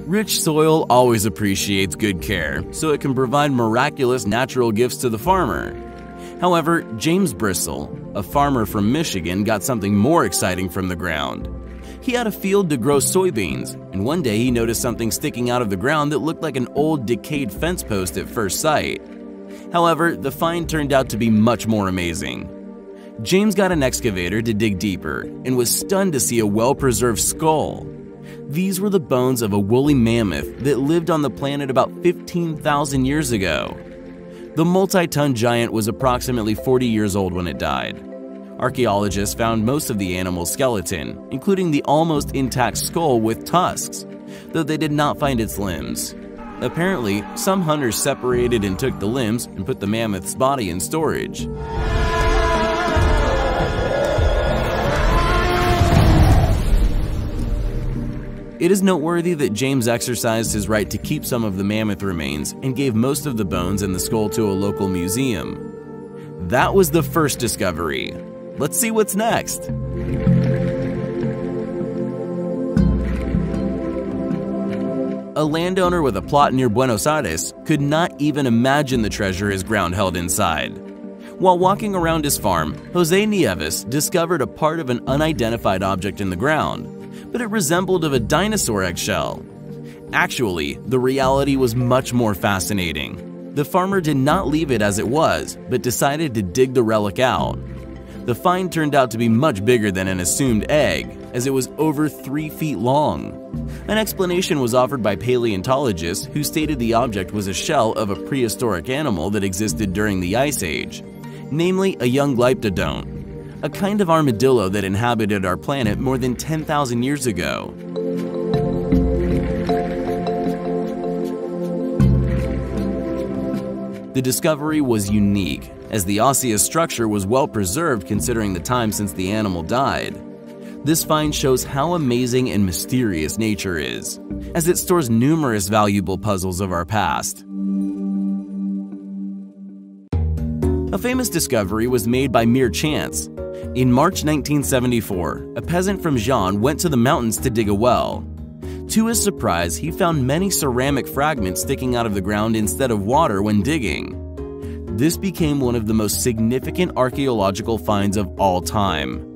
Rich soil always appreciates good care, so it can provide miraculous natural gifts to the farmer. However, James Bristol, a farmer from Michigan, got something more exciting from the ground. He had a field to grow soybeans, and one day he noticed something sticking out of the ground that looked like an old, decayed fence post at first sight. However, the find turned out to be much more amazing. James got an excavator to dig deeper and was stunned to see a well-preserved skull. These were the bones of a woolly mammoth that lived on the planet about 15,000 years ago. The multi-ton giant was approximately 40 years old when it died. Archaeologists found most of the animal's skeleton, including the almost intact skull with tusks, though they did not find its limbs. Apparently, some hunters separated and took the limbs and put the mammoth's body in storage. It is noteworthy that James exercised his right to keep some of the mammoth remains and gave most of the bones and the skull to a local museum. That was the first discovery. Let's see what's next. A landowner with a plot near Buenos Aires could not even imagine the treasure his ground held inside. While walking around his farm, Jose Nieves discovered a part of an unidentified object in the ground, but it resembled of a dinosaur eggshell. Actually, the reality was much more fascinating. The farmer did not leave it as it was, but decided to dig the relic out. The find turned out to be much bigger than an assumed egg, as it was over 3 feet long. An explanation was offered by paleontologists who stated the object was a shell of a prehistoric animal that existed during the Ice Age, namely a young glyptodont, a kind of armadillo that inhabited our planet more than 10,000 years ago. The discovery was unique, as the osseous structure was well preserved considering the time since the animal died. This find shows how amazing and mysterious nature is, as it stores numerous valuable puzzles of our past. A famous discovery was made by mere chance. In March 1974, a peasant from Jean went to the mountains to dig a well. To his surprise, he found many ceramic fragments sticking out of the ground instead of water when digging. This became one of the most significant archaeological finds of all time.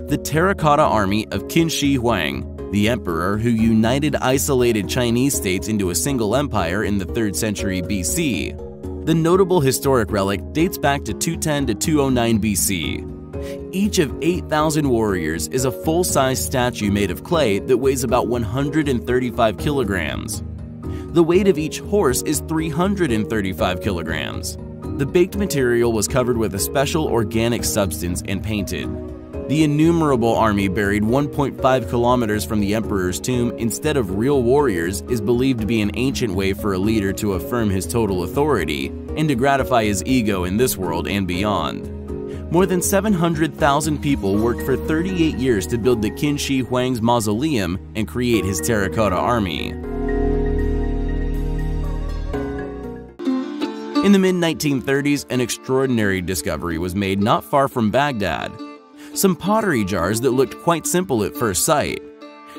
The terracotta army of Qin Shi Huang, the emperor who united isolated Chinese states into a single empire in the 3rd century BC. The notable historic relic dates back to 210 to 209 BC. Each of 8,000 warriors is a full-size statue made of clay that weighs about 135 kilograms. The weight of each horse is 335 kilograms. The baked material was covered with a special organic substance and painted. The innumerable army buried 1.5 kilometers from the emperor's tomb instead of real warriors is believed to be an ancient way for a leader to affirm his total authority and to gratify his ego in this world and beyond. More than 700,000 people worked for 38 years to build the Qin Shi Huang's mausoleum and create his terracotta army. In the mid-1930s, an extraordinary discovery was made not far from Baghdad. Some pottery jars that looked quite simple at first sight.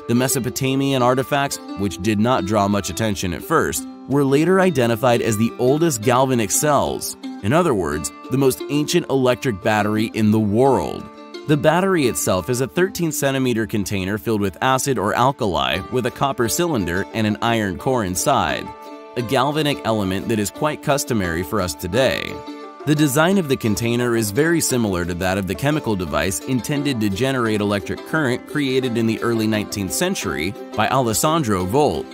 The Mesopotamian artifacts, which did not draw much attention at first, were later identified as the oldest galvanic cells. In other words, the most ancient electric battery in the world. The battery itself is a 13-centimeter container filled with acid or alkali with a copper cylinder and an iron core inside, a galvanic element that is quite customary for us today. The design of the container is very similar to that of the chemical device intended to generate electric current created in the early 19th century by Alessandro Volta,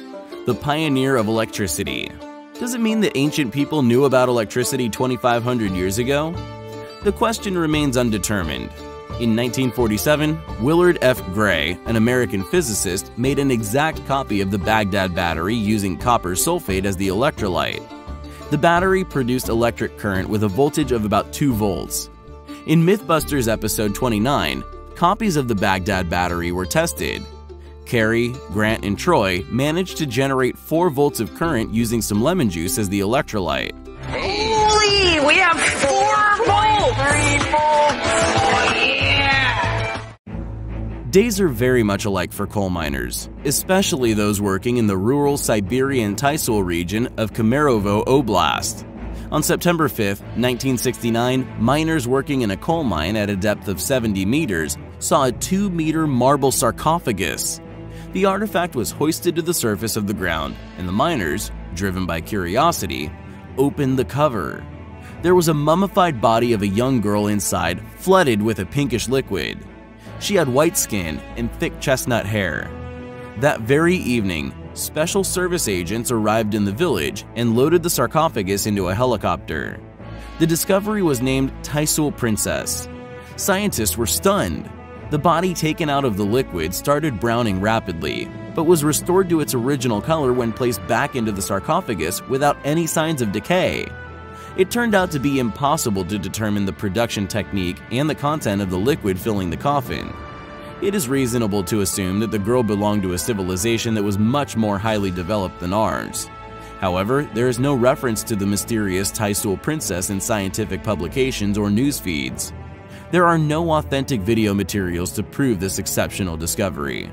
the pioneer of electricity. Does it mean that ancient people knew about electricity 2,500 years ago? The question remains undetermined. In 1947, Willard F. Gray, an American physicist, made an exact copy of the Baghdad battery using copper sulfate as the electrolyte. The battery produced electric current with a voltage of about 2 volts. In Mythbusters episode 29, copies of the Baghdad battery were tested. Carrie, Grant, and Troy managed to generate 4 volts of current using some lemon juice as the electrolyte. Holy! We have 4 volts! 3 volts! Oh, yeah! Days are very much alike for coal miners, especially those working in the rural Siberian Tysul region of Kemerovo Oblast. On September 5, 1969, miners working in a coal mine at a depth of 70 meters saw a 2-meter marble sarcophagus. The artifact was hoisted to the surface of the ground, and the miners, driven by curiosity, opened the cover. There was a mummified body of a young girl inside, flooded with a pinkish liquid. She had white skin and thick chestnut hair. That very evening, special service agents arrived in the village and loaded the sarcophagus into a helicopter. The discovery was named Tysul Princess. Scientists were stunned. The body taken out of the liquid started browning rapidly, but was restored to its original color when placed back into the sarcophagus without any signs of decay. It turned out to be impossible to determine the production technique and the content of the liquid filling the coffin. It is reasonable to assume that the girl belonged to a civilization that was much more highly developed than ours. However, there is no reference to the mysterious Tysul Princess in scientific publications or news feeds. There are no authentic video materials to prove this exceptional discovery.